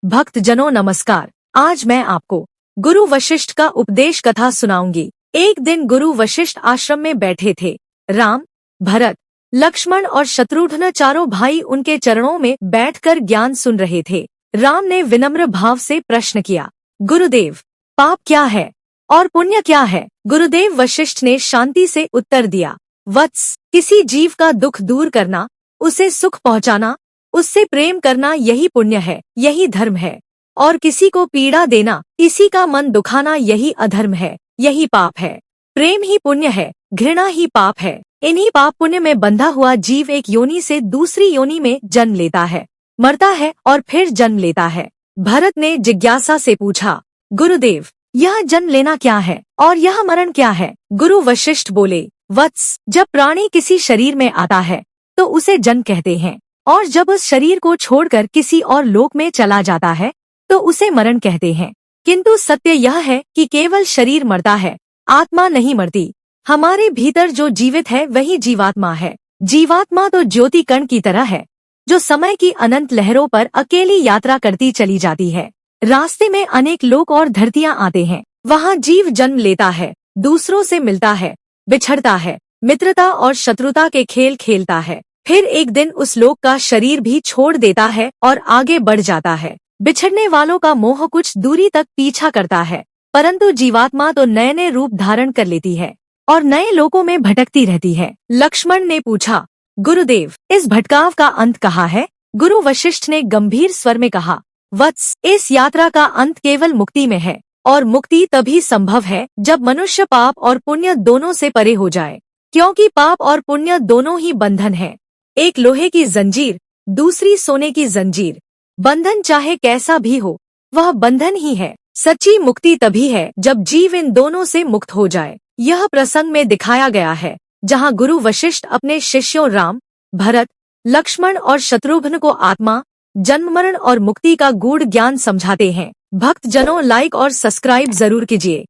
भक्तजनों नमस्कार। आज मैं आपको गुरु वशिष्ठ का उपदेश कथा सुनाऊंगी। एक दिन गुरु वशिष्ठ आश्रम में बैठे थे। राम, भरत, लक्ष्मण और शत्रुघ्न चारों भाई उनके चरणों में बैठकर ज्ञान सुन रहे थे। राम ने विनम्र भाव से प्रश्न किया, गुरुदेव, पाप क्या है और पुण्य क्या है? गुरुदेव वशिष्ठ ने शांति से उत्तर दिया, वत्स, किसी जीव का दुख दूर करना, उसे सुख पहुंचाना, उससे प्रेम करना यही पुण्य है, यही धर्म है। और किसी को पीड़ा देना, किसी का मन दुखाना यही अधर्म है, यही पाप है। प्रेम ही पुण्य है, घृणा ही पाप है। इन्हीं पाप पुण्य में बंधा हुआ जीव एक योनि से दूसरी योनि में जन्म लेता है, मरता है और फिर जन्म लेता है। भरत ने जिज्ञासा से पूछा, गुरुदेव, यह जन्म लेना क्या है और यह मरण क्या है? गुरु वशिष्ठ बोले, वत्स, जब प्राणी किसी शरीर में आता है तो उसे जन्म कहते हैं, और जब उस शरीर को छोड़कर किसी और लोक में चला जाता है तो उसे मरण कहते हैं। किंतु सत्य यह है कि केवल शरीर मरता है, आत्मा नहीं मरती। हमारे भीतर जो जीवित है वही जीवात्मा है। जीवात्मा तो ज्योति कण की तरह है, जो समय की अनंत लहरों पर अकेली यात्रा करती चली जाती है। रास्ते में अनेक लोक और धरतियां आते हैं, वहाँ जीव जन्म लेता है, दूसरों से मिलता है, बिछड़ता है, मित्रता और शत्रुता के खेल खेलता है, फिर एक दिन उस लोक का शरीर भी छोड़ देता है और आगे बढ़ जाता है। बिछड़ने वालों का मोह कुछ दूरी तक पीछा करता है, परंतु जीवात्मा तो नए नए रूप धारण कर लेती है और नए लोकों में भटकती रहती है। लक्ष्मण ने पूछा, गुरुदेव, इस भटकाव का अंत कहाँ है? गुरु वशिष्ठ ने गंभीर स्वर में कहा, वत्स, इस यात्रा का अंत केवल मुक्ति में है, और मुक्ति तभी संभव है जब मनुष्य पाप और पुण्य दोनों से परे हो जाए, क्योंकि पाप और पुण्य दोनों ही बंधन है। एक लोहे की जंजीर, दूसरी सोने की जंजीर। बंधन चाहे कैसा भी हो, वह बंधन ही है। सच्ची मुक्ति तभी है जब जीव इन दोनों से मुक्त हो जाए। यह प्रसंग में दिखाया गया है, जहाँ गुरु वशिष्ठ अपने शिष्यों राम, भरत, लक्ष्मण और शत्रुघ्न को आत्मा, जन्म मरण और मुक्ति का गूढ़ ज्ञान समझाते हैं। भक्तजनों, लाइक और सब्सक्राइब जरूर कीजिए।